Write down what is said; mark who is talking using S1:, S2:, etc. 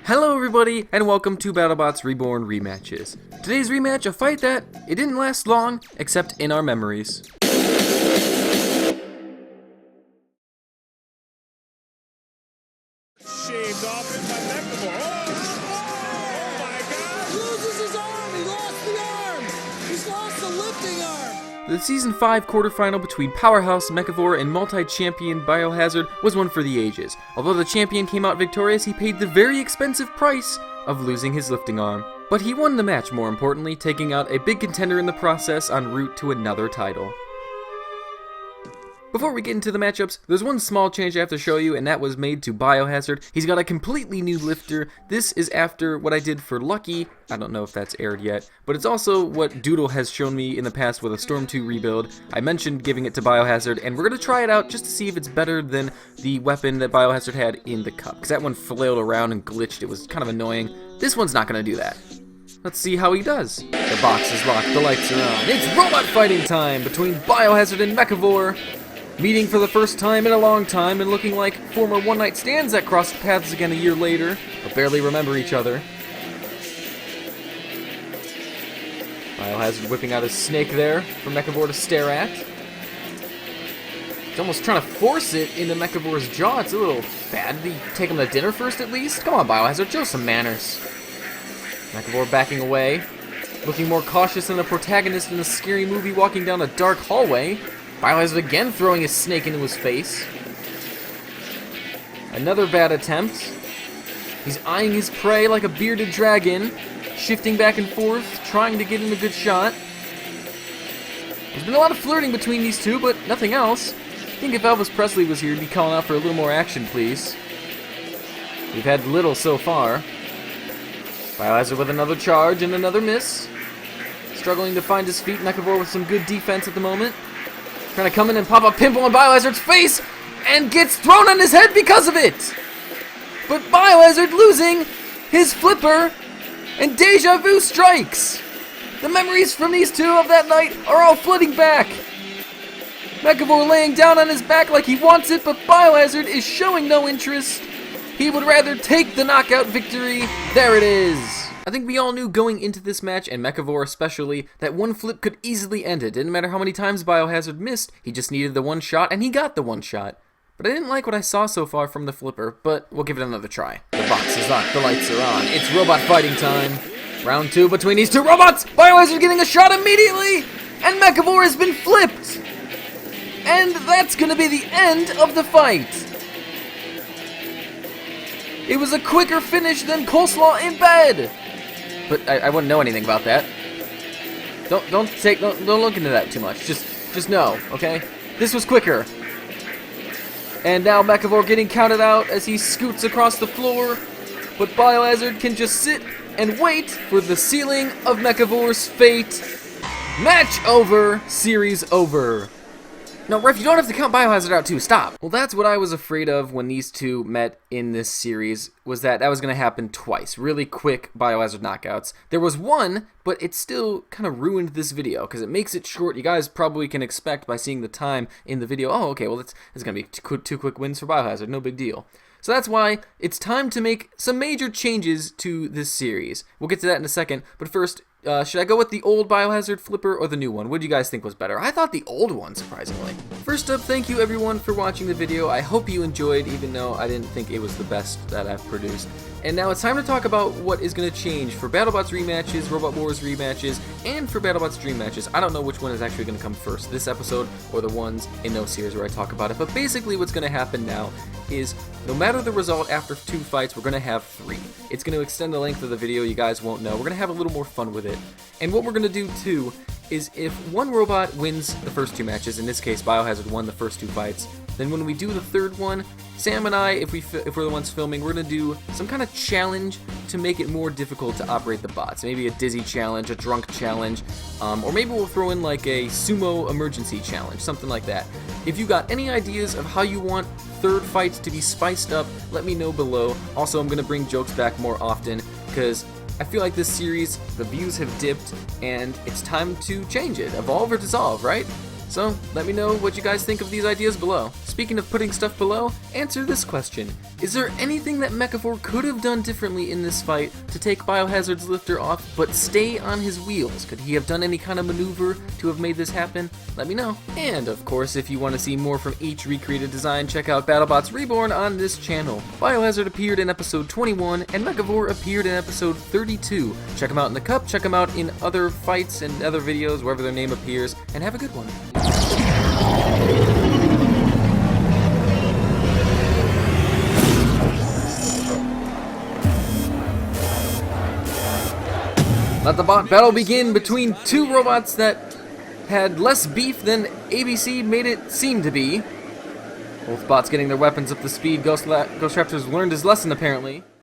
S1: Hello everybody, and welcome to BattleBots Rematches. Today's rematch, a fight that, it didn't last long, except in our memories.
S2: Shaved off it by Mechavore. Oh my God!
S3: Loses his arm! He lost the arm! He's lost the lifting arm!
S1: The Season 5 quarterfinal between Powerhouse Mechavore and multi-champion Biohazard was one for the ages. Although the champion came out victorious, he paid the very expensive price of losing his lifting arm. But he won the match, more importantly, taking out a big contender in the process en route to another title. Before we get into the matchups, there's one small change I have to show you, and that was made to Biohazard. He's got a completely new lifter. This is after what I did for Lucky. I don't know if that's aired yet, but it's also what Doodle has shown me in the past with a Storm 2 rebuild. I mentioned giving it to Biohazard, and we're going to try it out just to see if it's better than the weapon that Biohazard had in the cup, because that one flailed around and glitched. It was kind of annoying. This one's not going to do that. Let's see how he does. The box is locked, the lights are on. It's robot fighting time between Biohazard and Mechavore. Meeting for the first time in a long time and looking like former one-night stands that crossed paths again a year later, but barely remember each other. Biohazard whipping out his snake there for Mechavore to stare at. He's almost trying to force it into Mechavore's jaw. It's a little bad. Did he take him to dinner first at least? Come on, Biohazard, show some manners. Mechavore backing away, looking more cautious than the protagonist in a scary movie walking down a dark hallway. Biohazard again throwing his snake into his face. Another bad attempt. He's eyeing his prey like a bearded dragon, shifting back and forth, trying to get in a good shot. There's been a lot of flirting between these two, but nothing else. I think if Elvis Presley was here, he'd be calling out for a little more action, please. We've had little so far. Biohazard with another charge and another miss. Struggling to find his feet, Mechavore with some good defense at the moment. Trying to come in and pop a pimple on Biohazard's face, and gets thrown on his head because of it! But Biohazard losing his flipper, and deja vu strikes! The memories from these two of that night are all flooding back! Mechavore laying down on his back like he wants it, but Biohazard is showing no interest. He would rather take the knockout victory. There it is! I think we all knew going into this match, and Mechavore especially, that one flip could easily end it. Didn't matter how many times Biohazard missed, he just needed the one shot, and he got the one shot. But I didn't like what I saw so far from the flipper, but we'll give it another try. The box is locked, the lights are on, it's robot fighting time. Round 2 between these two robots, Biohazard getting a shot immediately, and Mechavore has been flipped. And that's gonna be the end of the fight. It was a quicker finish than Coleslaw in bed. But I wouldn't know anything about that. Don't look into that too much. Just know, okay? This was quicker. And now Mechavore getting counted out as he scoots across the floor. But Biohazard can just sit and wait for the sealing of Mechavore's fate. Match over. Series over. No, ref, you don't have to count Biohazard out too. Stop. Well, that's what I was afraid of when these two met in this series, was that was going to happen twice. Really quick Biohazard knockouts. There was one, but it still kind of ruined this video because it makes it short. You guys probably can expect by seeing the time in the video, oh, okay, well, it's going to be two quick wins for Biohazard. No big deal. So that's why it's time to make some major changes to this series. We'll get to that in a second, but first, should I go with the old Biohazard flipper or the new one? What do you guys think was better? I thought the old one, surprisingly. First up, thank you everyone for watching the video. I hope you enjoyed, even though I didn't think it was the best that I've produced. And now it's time to talk about what is going to change for BattleBots Rematches, Robot Wars Rematches, and for BattleBots Dream Matches. I don't know which one is actually going to come first, this episode or the ones in no series where I talk about it. But basically what's going to happen now is no matter the result after 2 fights, we're going to have 3. It's going to extend the length of the video, you guys won't know. We're going to have a little more fun with it. And what we're going to do too is if one robot wins the first 2 matches, in this case Biohazard won the first 2 fights, then when we do the third one, Sam and I, if we're the ones filming, we're going to do some kind of challenge to make it more difficult to operate the bots. Maybe a dizzy challenge, a drunk challenge, or maybe we'll throw in like a sumo emergency challenge, something like that. If you got any ideas of how you want third fights to be spiced up, let me know below. Also, I'm going to bring jokes back more often because I feel like this series, the views have dipped, and it's time to change it. Evolve or dissolve, right? So, let me know what you guys think of these ideas below. Speaking of putting stuff below, answer this question. Is there anything that Mechavore could have done differently in this fight to take Biohazard's lifter off but stay on his wheels? Could he have done any kind of maneuver to have made this happen? Let me know. And of course, if you want to see more from each recreated design, check out BattleBots Reborn on this channel. Biohazard appeared in episode 21 and Mechavore appeared in episode 32. Check them out in the cup, check them out in other fights and other videos wherever their name appears, and have a good one. Let the bot battle begin between two robots that had less beef than ABC made it seem to be. Both bots getting their weapons up to speed. Ghost Raptor's learned his lesson apparently.